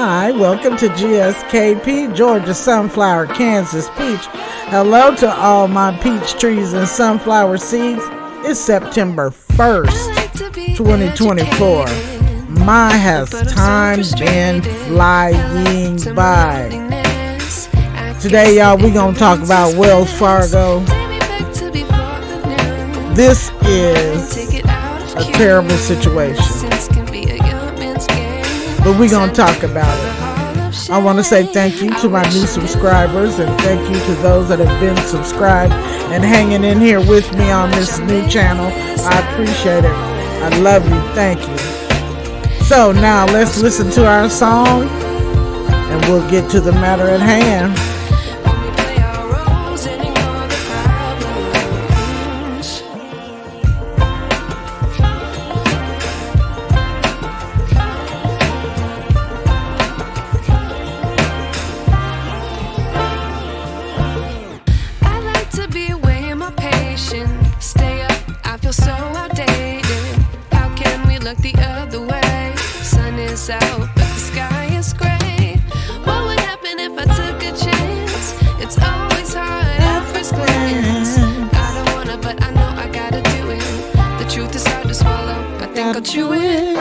Hi, welcome to GSKP, Georgia Sunflower, Kansas Peach. Hello to all my peach trees and sunflower seeds. It's September 1st, 2024. My has time been flying by. Today, y'all, we're going to talk about Wells Fargo. This is a terrible situation, but we're going to talk about it. I want to say thank you to my new subscribers, and thank you to those that have been subscribed and hanging in here with me on this new channel. I appreciate it. I love you. Thank you. So now let's listen to our song and we'll get to the matter at hand. Out, but the sky is gray. What would happen if I took a chance? It's always hard at first glance. I don't wanna, but I know I gotta do it. The truth is hard to swallow. I think I'll chew it.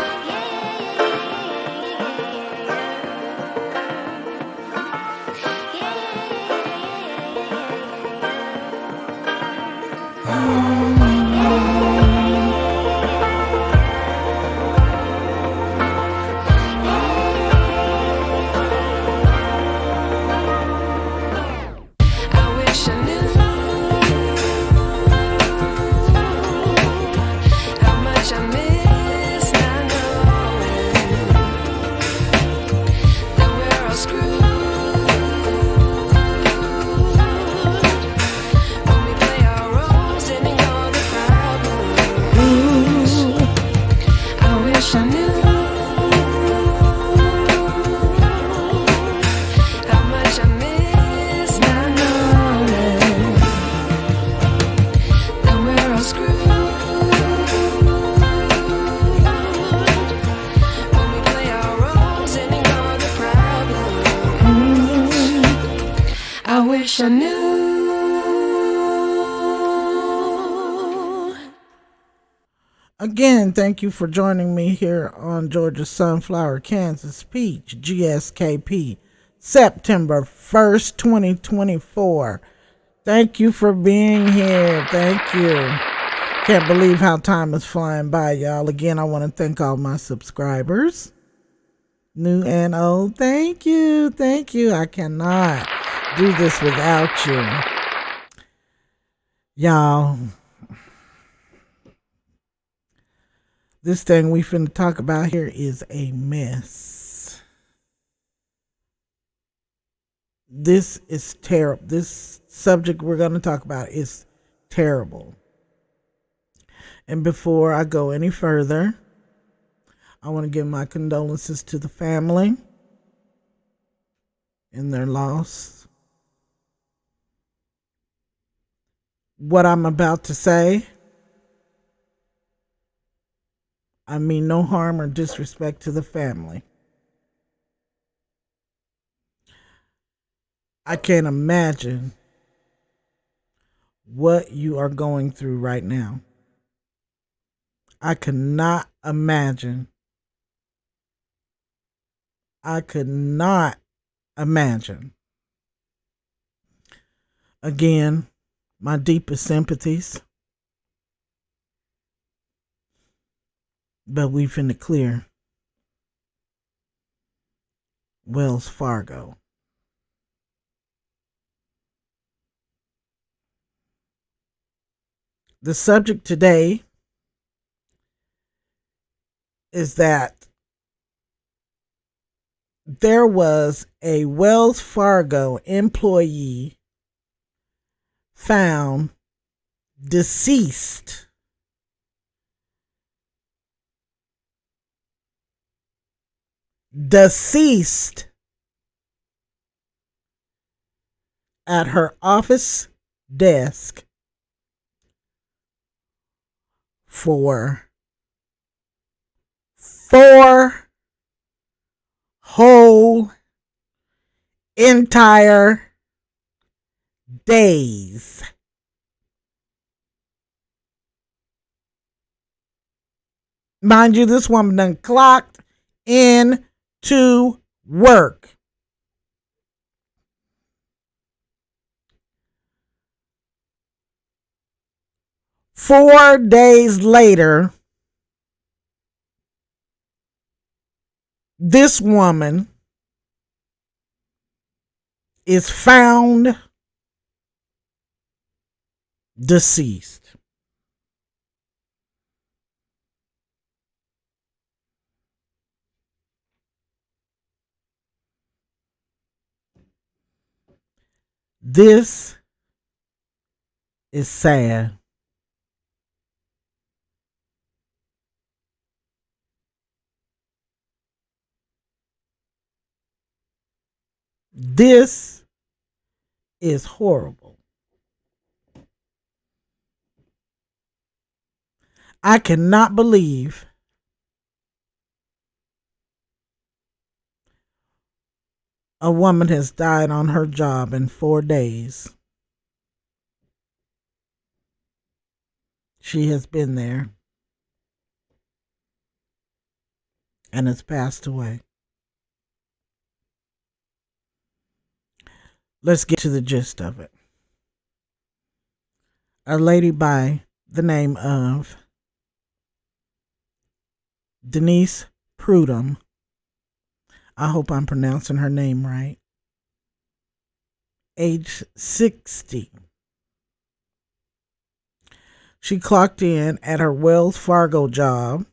I knew. Again, thank you for joining me here on Georgia Sunflower, Kansas Peach, GSKP, September 1st, 2024. Thank you for being here. Thank you. Can't believe how time is flying by, y'all. Again, I want to thank all my subscribers, new and old. Thank you. Thank you. I cannot do this without you. Y'all, this thing we finna talk about here is a mess. This is terrible. This subject we're going to talk about is terrible. And before I go any further, I want to give my condolences to the family in their loss. What I'm about to say, I mean no harm or disrespect to the family. I can't imagine what you are going through right now. I cannot imagine. I could not imagine. Again, my deepest sympathies. But we finna clear Wells Fargo. The subject today is that there was a Wells Fargo employee found deceased at her office desk for 4 whole entire days. Mind you, this woman done clocked in to work. Four days later, this woman is found deceased. This is sad. This is horrible. I cannot believe a woman has died on her job in 4 days. She has been there and has passed away. Let's get to the gist of it. A lady by the name of Denise Prudhomme, I hope I'm pronouncing her name right, age 60. She clocked in at her Wells Fargo job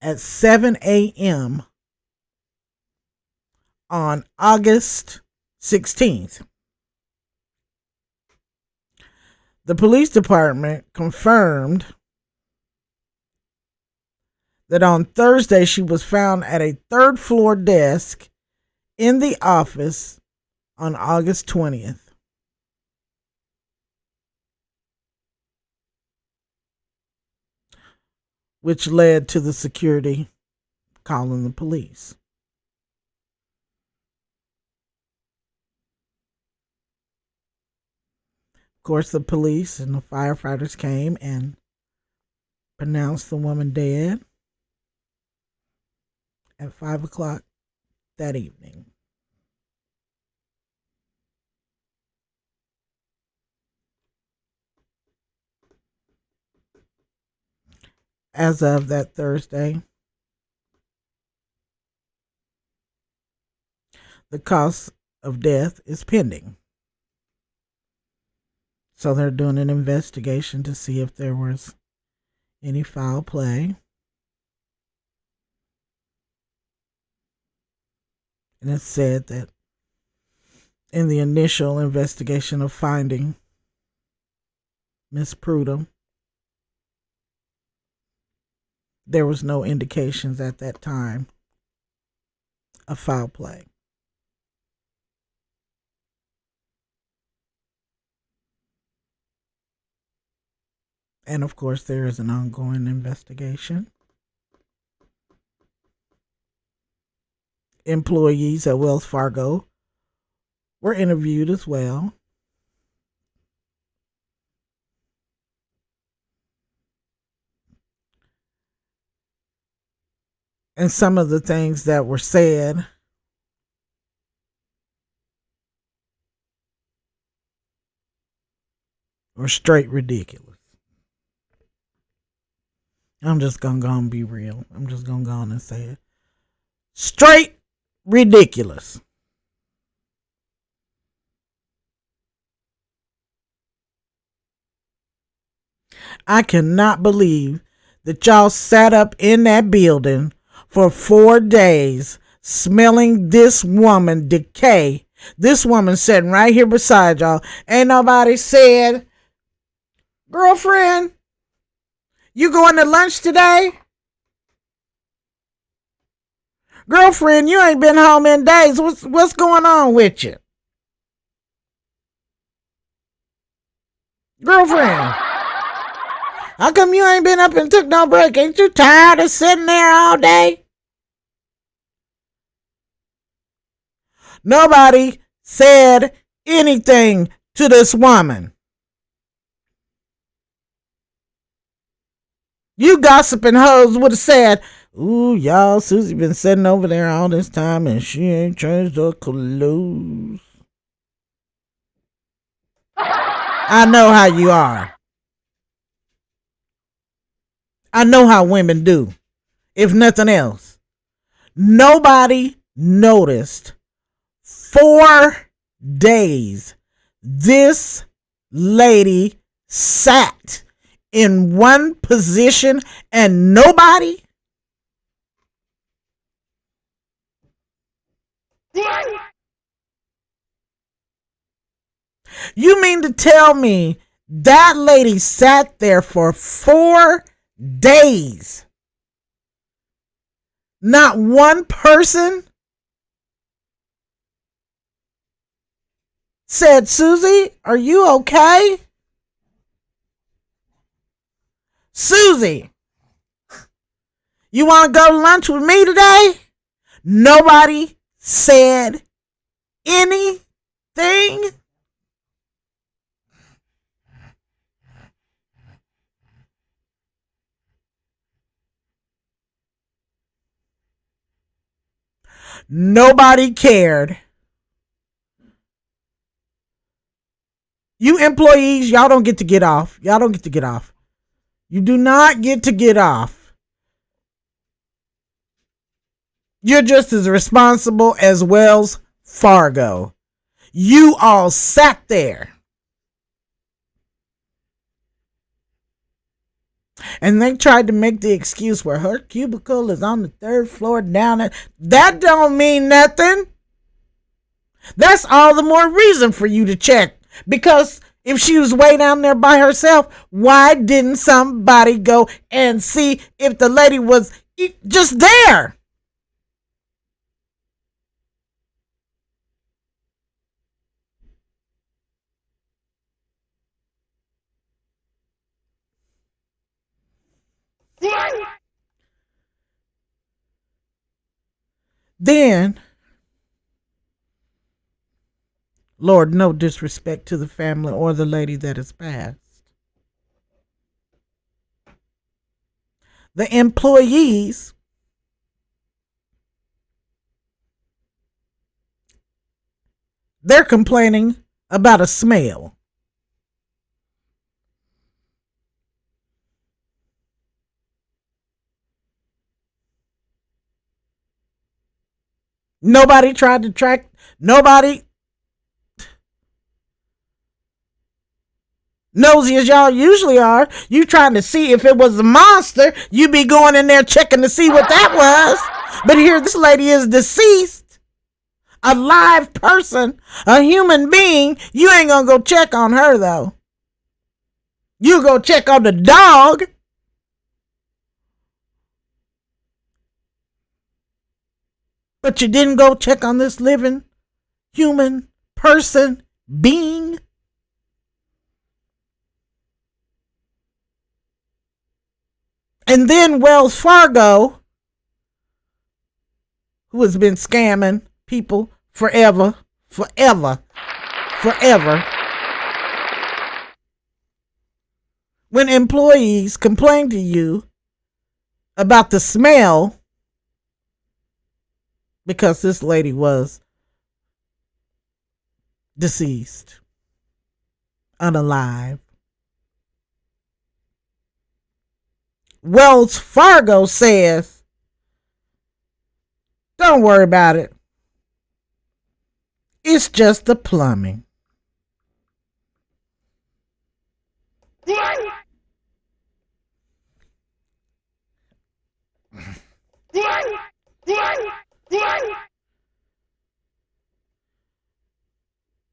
at 7 a.m. on August 16th. The police department confirmed that on Thursday she was found at a third floor desk in the office on August 20th. Which led to the security calling the police. Of course, the police and the firefighters came and pronounced the woman dead at 5 o'clock that evening. As of that Thursday, the cause of death is pending. So they're doing an investigation to see if there was any foul play. And it's said that in the initial investigation of finding Miss Prudhomme, there was no indications at that time of foul play. And of course, there is an ongoing investigation. Employees at Wells Fargo were interviewed as well. And some of the things that were said were straight ridiculous. I'm just going to go and be real. I'm just going to go on and say it. Straight ridiculous. I cannot believe that y'all sat up in that building for 4 days smelling this woman decay. This woman sitting right here beside y'all. Ain't nobody said, girlfriend, you going to lunch today? Girlfriend, you ain't been home in days. What's going on with you? Girlfriend, how come you ain't been up and took no break? Ain't you tired of sitting there all day? Nobody said anything to this woman. You gossiping hoes would have said, ooh, y'all, Susie been sitting over there all this time and she ain't changed her clothes. I know how you are. I know how women do. If nothing else. Nobody noticed 4 days this lady sat in one position and nobody. You mean to tell me that lady sat there for 4 days? Not one person said, Susie, are you okay? Susie, you want to go to lunch with me today? Nobody said anything. Nobody cared. You employees, y'all don't get to get off. Y'all don't get to get off. You do not get to get off. You're just as responsible as Wells Fargo. You all sat there. And they tried to make the excuse where her cubicle is on the 3rd floor down there. That don't mean nothing. That's all the more reason for you to check. Because if she was way down there by herself, why didn't somebody go and see if the lady was just there? Then, Lord, no disrespect to the family or the lady that has passed. The employees they're complaining about a smell. Nobody tried to track, nobody, nosy as y'all usually are, you trying to see if it was a monster, you be going in there checking to see what that was. But here this lady is deceased, a live person, a human being. You ain't gonna go check on her though. You go check on the dog. But you didn't go check on this living human person being. And then Wells Fargo, who has been scamming people forever, when employees complain to you about the smell, because this lady was deceased, unalive. Wells Fargo says, don't worry about it. It's just the plumbing.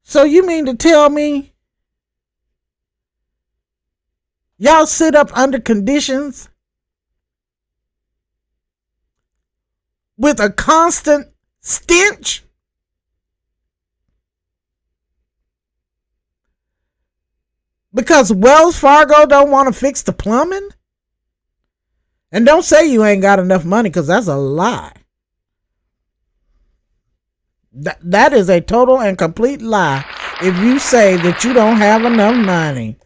So you mean to tell me y'all sit up under conditions with a constant stench? Because Wells Fargo don't want to fix the plumbing? And don't say you ain't got enough money, because that's a lie. That is a total and complete lie if you say that you don't have enough money.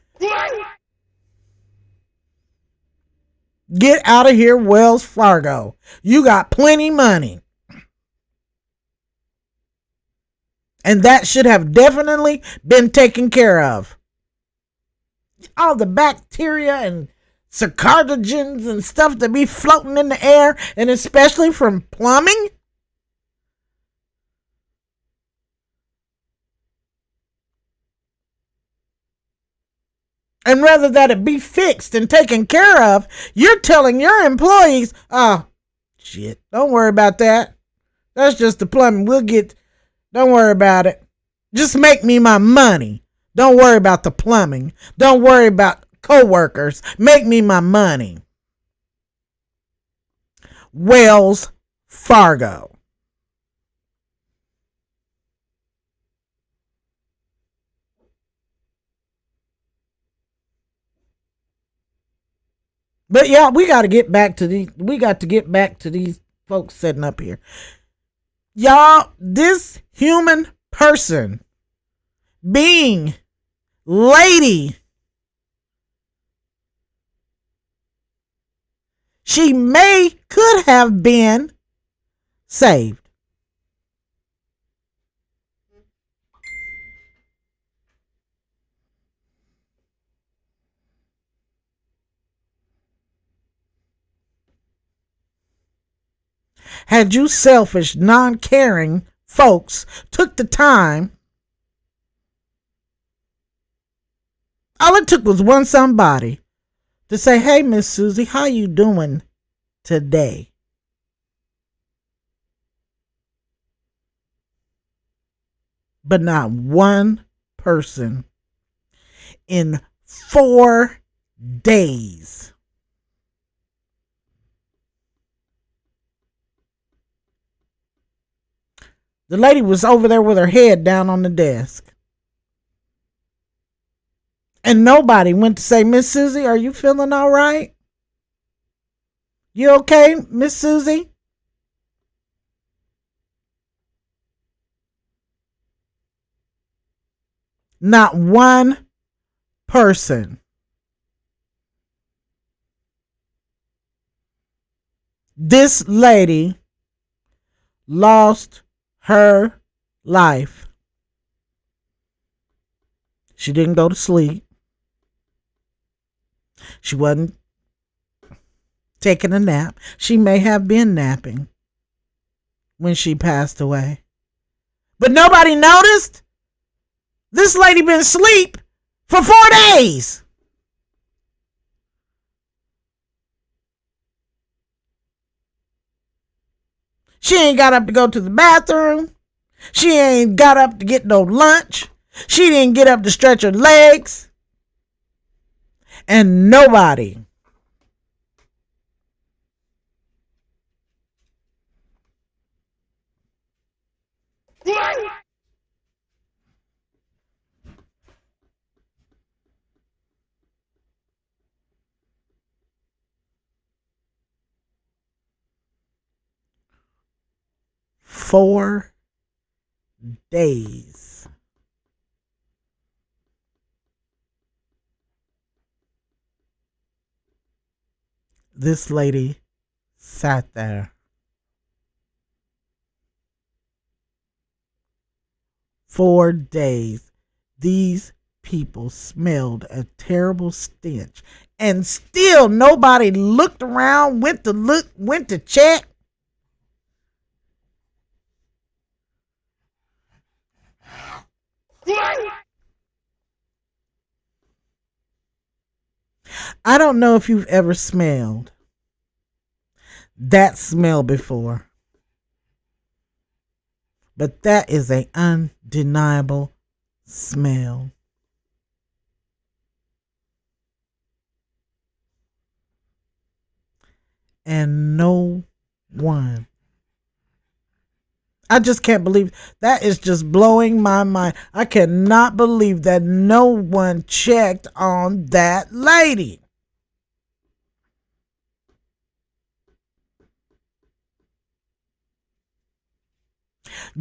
Get out of here, Wells Fargo. You got plenty money. And that should have definitely been taken care of. All the bacteria and carcinogens and stuff that be floating in the air, and especially from plumbing. And rather that it be fixed and taken care of, you're telling your employees, oh, shit, don't worry about that. That's just the plumbing. Don't worry about it. Just make me my money. Don't worry about the plumbing. Don't worry about co-workers. Make me my money. Wells Fargo. But yeah, we got to get back to these folks sitting up here. Y'all, this human person, being, lady, she could have been saved. Had you selfish, non-caring folks took the time, all it took was one somebody to say, hey, Miss Susie, how you doing today? But not one person in 4 days. The lady was over there with her head down on the desk. And nobody went to say, Miss Susie, are you feeling all right? You okay, Miss Susie? Not one person. This lady lost her life. She didn't go to sleep. She wasn't taking a nap. She may have been napping when she passed away. But nobody noticed. This lady been asleep for 4 days. She ain't got up to go to the bathroom. She ain't got up to get no lunch. She didn't get up to stretch her legs. And nobody four days. This lady sat there. 4 days. These people smelled a terrible stench. And still nobody looked around, went to check. I don't know if you've ever smelled that smell before, but that is an undeniable smell. And no one. I just can't believe that is just blowing my mind. I cannot believe that no one checked on that lady.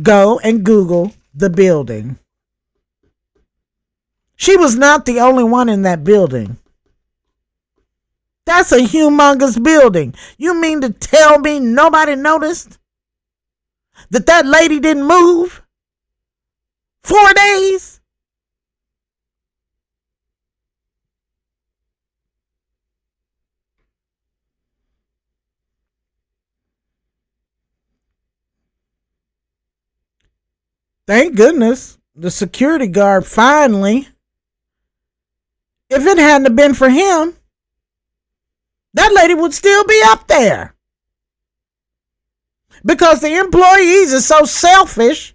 Go and Google the building. She was not the only one in that building. That's a humongous building. You mean to tell me nobody noticed that lady didn't move 4 days? Thank goodness the security guard finally, if it hadn't been for him, that lady would still be up there. Because the employees are so selfish.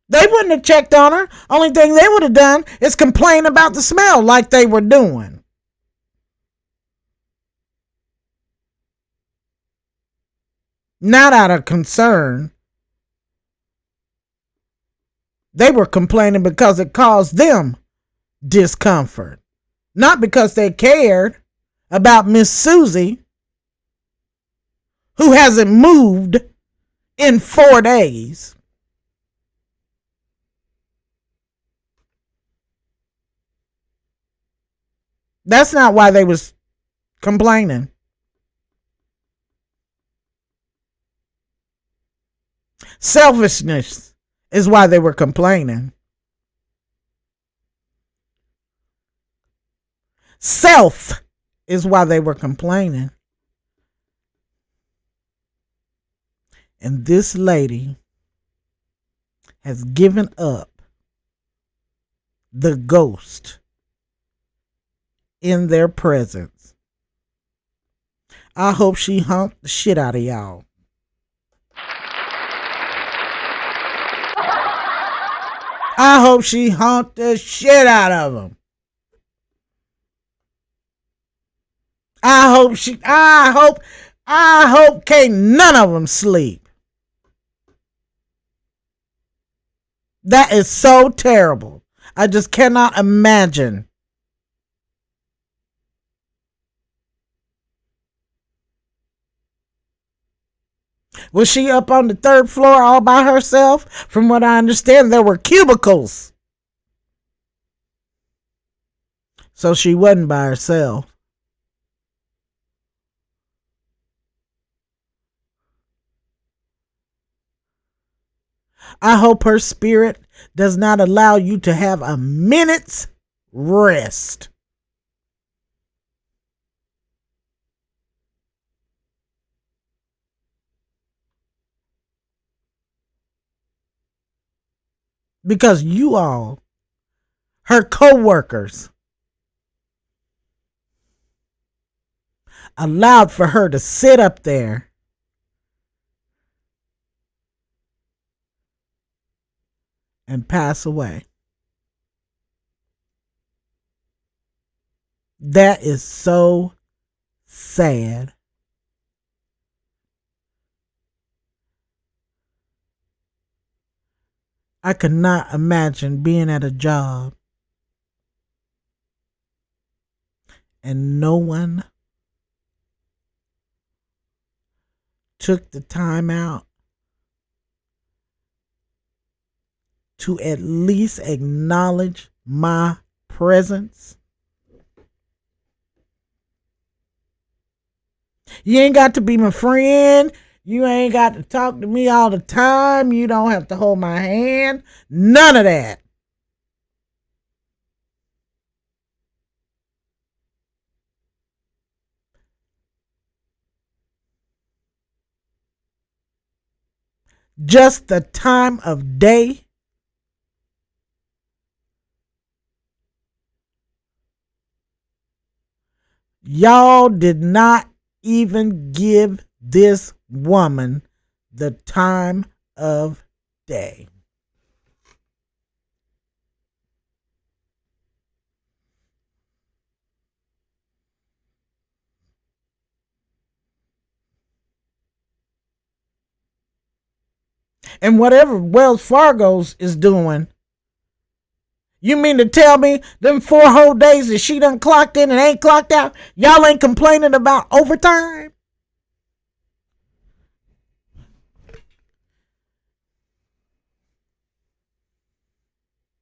They wouldn't have checked on her. Only thing they would have done is complain about the smell like they were doing. Not out of concern. They were complaining because it caused them discomfort. Not because they cared about Miss Susie, who hasn't moved in 4 days. That's not why they was complaining. Selfishness is why they were complaining. Self is why they were complaining. And this lady has given up the ghost in their presence. I hope she humped the shit out of y'all. I hope she humped the shit out of them. I hope can't none of them sleep. That is so terrible. I just cannot imagine. Was she up on the 3rd floor all by herself? From what I understand, there were cubicles. So she wasn't by herself. I hope her spirit does not allow you to have a minute's rest. Because you all, her co-workers, allowed for her to sit up there and pass away. That is so sad. I could not imagine being at a job and no one took the time out to at least acknowledge my presence. You ain't got to be my friend. You ain't got to talk to me all the time. You don't have to hold my hand. None of that. Just the time of day. Y'all did not even give this woman the time of day. And whatever Wells Fargo's is doing, you mean to tell me them 4 whole days that she done clocked in and ain't clocked out, y'all ain't complaining about overtime?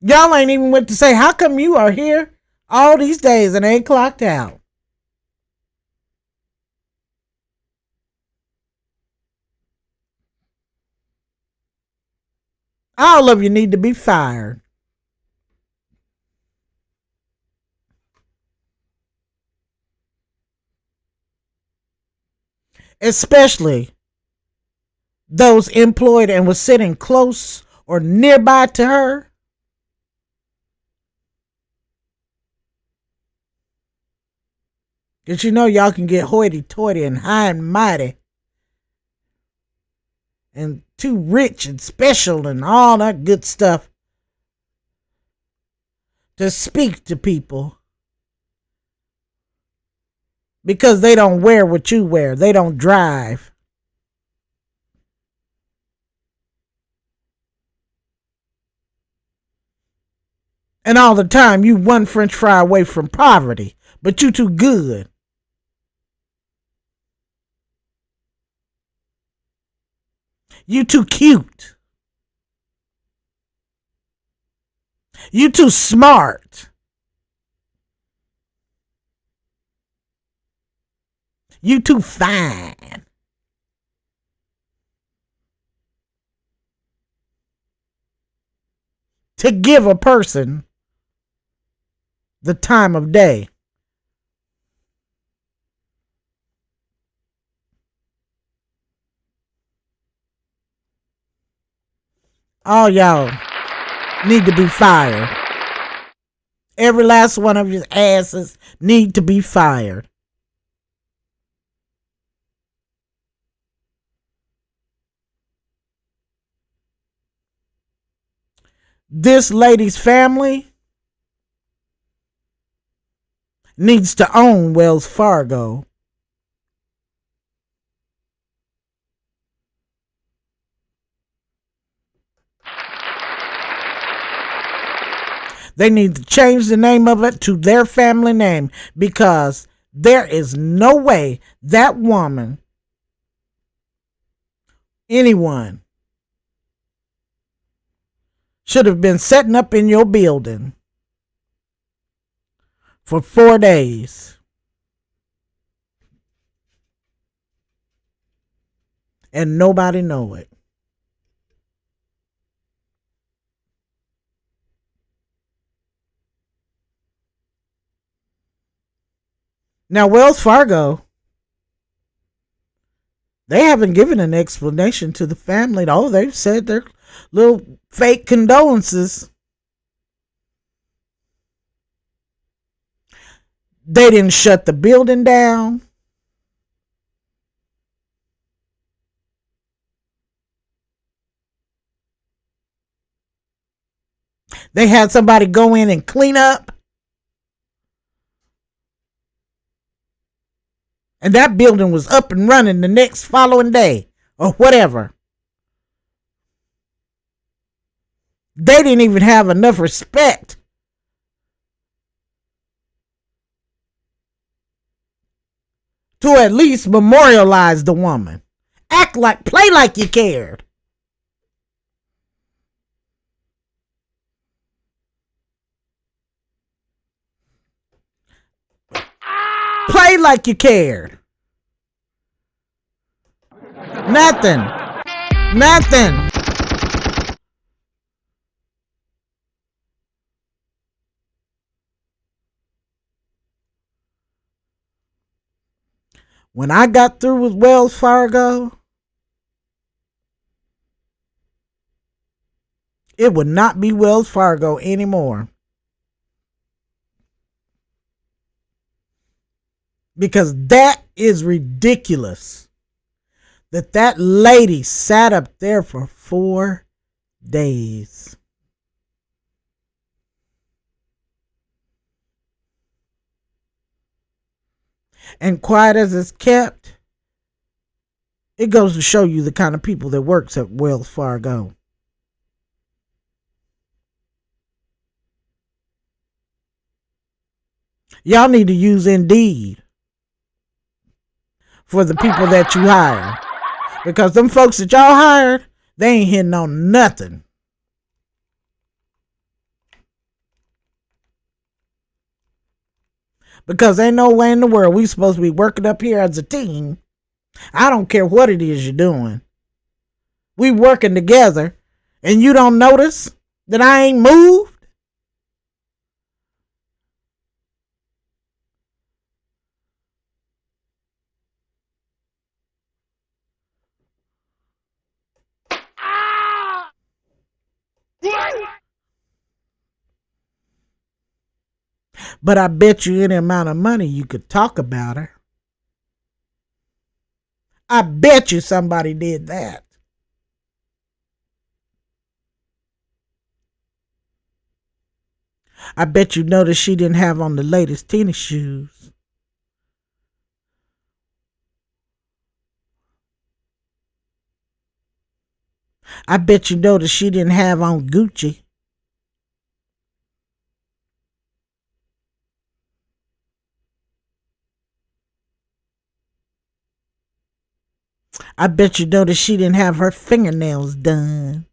Y'all ain't even went to say, how come you are here all these days and ain't clocked out? All of you need to be fired. Especially those employed and was sitting close or nearby to her. Because you know y'all can get hoity-toity and high and mighty and too rich and special and all that good stuff to speak to people because they don't wear what you wear. They don't drive. And all the time you one french fry away from poverty, but you too good. You too cute. You too smart. You too fine. To give a person the time of day. All y'all need to be fired. Every last one of your asses need to be fired. This lady's family needs to own Wells Fargo. They need to change the name of it to their family name because there is no way that woman, anyone, should have been setting up in your building for 4 days and nobody know it. Now, Wells Fargo, they haven't given an explanation to the family. Oh, they've said their little fake condolences. They didn't shut the building down. They had somebody go in and clean up. And that building was up and running the next following day or whatever. They didn't even have enough respect to at least memorialize the woman. Play like you cared. Play like you cared. Nothing. Nothing. When I got through with Wells Fargo, it would not be Wells Fargo anymore. Because that is ridiculous. That lady sat up there for 4 days. And quiet as it's kept, it goes to show you the kind of people that works at Wells Fargo. Y'all need to use Indeed for the people that you hire. Because them folks that y'all hired, they ain't hitting on nothing. Because ain't no way in the world we supposed to be working up here as a team. I don't care what it is you're doing. We working together and you don't notice that I ain't moved? But I bet you any amount of money you could talk about her. I bet you somebody did that. I bet you noticed she didn't have on the latest tennis shoes. I bet you noticed she didn't have on Gucci. I bet you noticed she didn't have her fingernails done.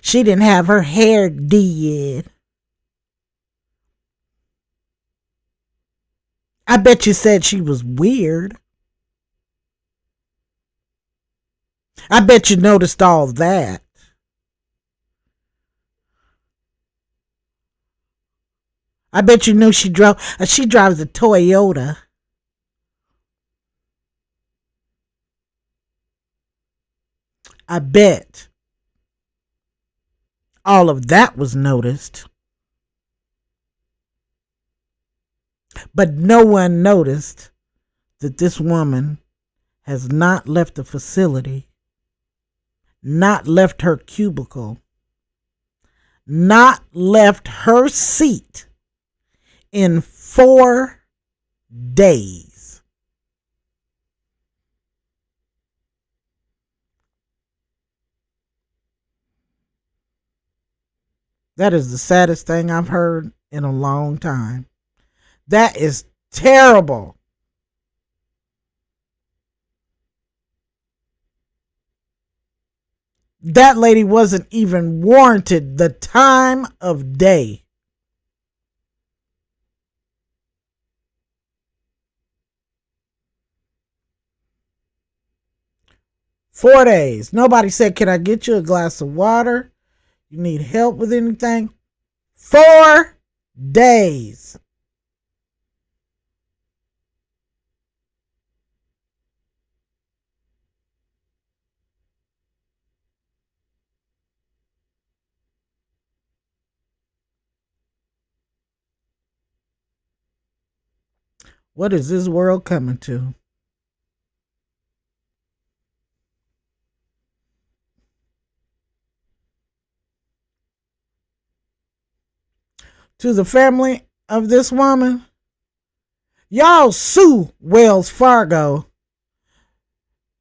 She didn't have her hair did. I bet you said she was weird. I bet you noticed all that. I bet you knew she drives a Toyota. I bet all of that was noticed. But no one noticed that this woman has not left the facility, not left her cubicle, not left her seat in 4 days. That is the saddest thing I've heard in a long time. That is terrible. That lady wasn't even warranted the time of day. Four days. Nobody said, can I get you a glass of water? You need help with anything? 4 days. What is this world coming to? To the family of this woman, y'all sue Wells Fargo.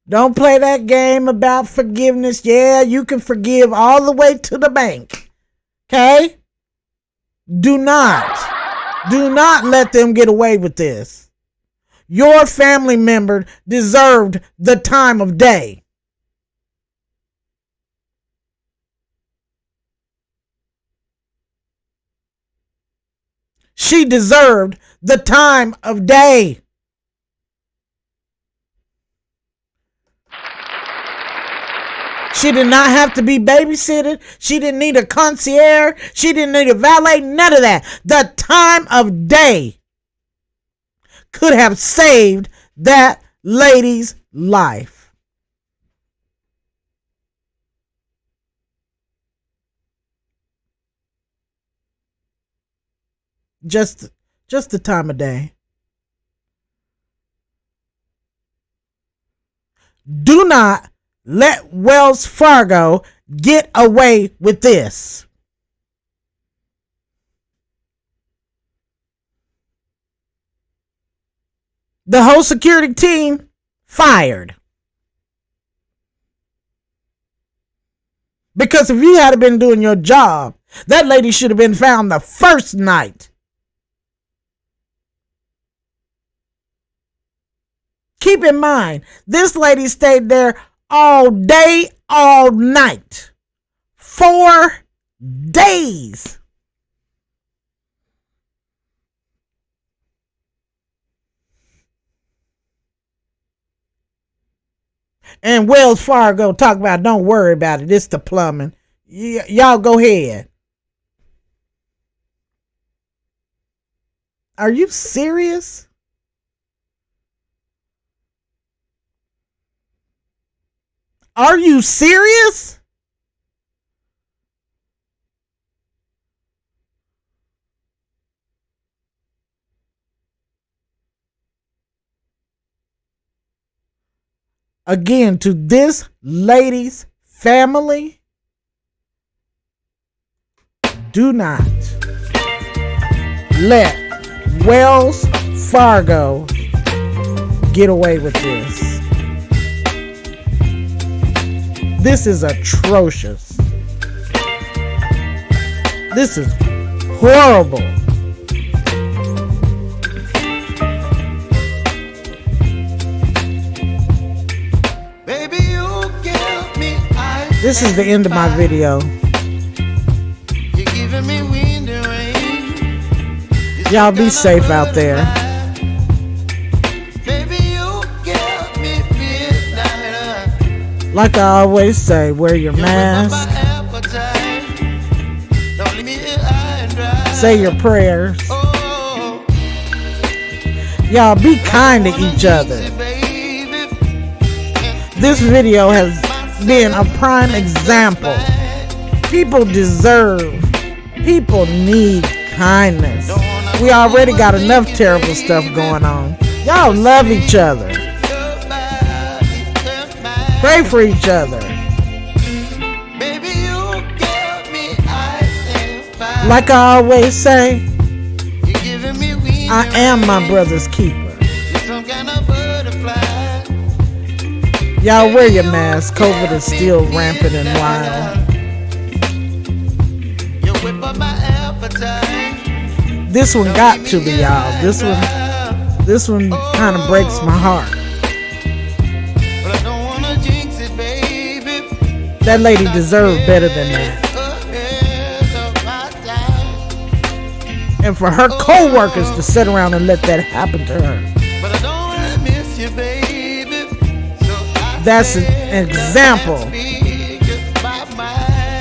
Don't play that game about forgiveness. Yeah, you can forgive all the way to the bank. Okay? Do not let them get away with this. Your family member deserved the time of day. She deserved the time of day. She did not have to be babysitted. She didn't need a concierge. She didn't need a valet. None of that. The time of day could have saved that lady's life. Just the time of day. Do not let Wells Fargo get away with this. The whole security team fired. Because if you had been doing your job, that lady should have been found the first night. Keep in mind, this lady stayed there all day, all night. 4 days. And Wells Fargo talk about don't worry about it. It's the plumbing. Y'all go ahead. Are you serious? Are you serious? Again, to this lady's family, do not let Wells Fargo get away with this. This is atrocious. This is horrible. This is the end of my video. Y'all be safe out there. Like I always say, wear your mask. Say your prayers. Y'all be kind to each other. This video has been a prime example. People need kindness. We already got enough terrible stuff going on. Y'all love each other. Pray for each other. Like I always say, I am my brother's keeper. Y'all wear your mask. COVID is still rampant and wild. This one got to me, y'all. This one kind of breaks my heart. That lady deserved better than that. And for her co-workers to sit around and let that happen to her. That's an example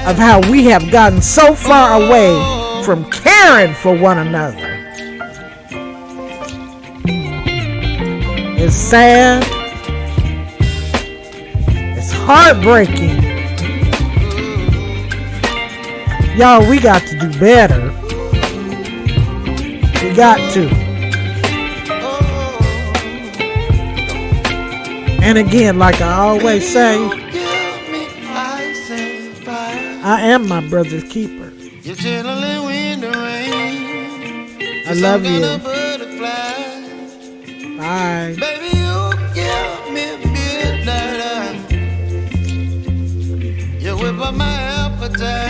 of how we have gotten so far away from caring for one another. It's sad. It's heartbreaking. Y'all, we got to do better. We got to. And again, like I always say, I am my brother's keeper. I love you. Bye. Baby, you give me midnight. You whip up my appetite.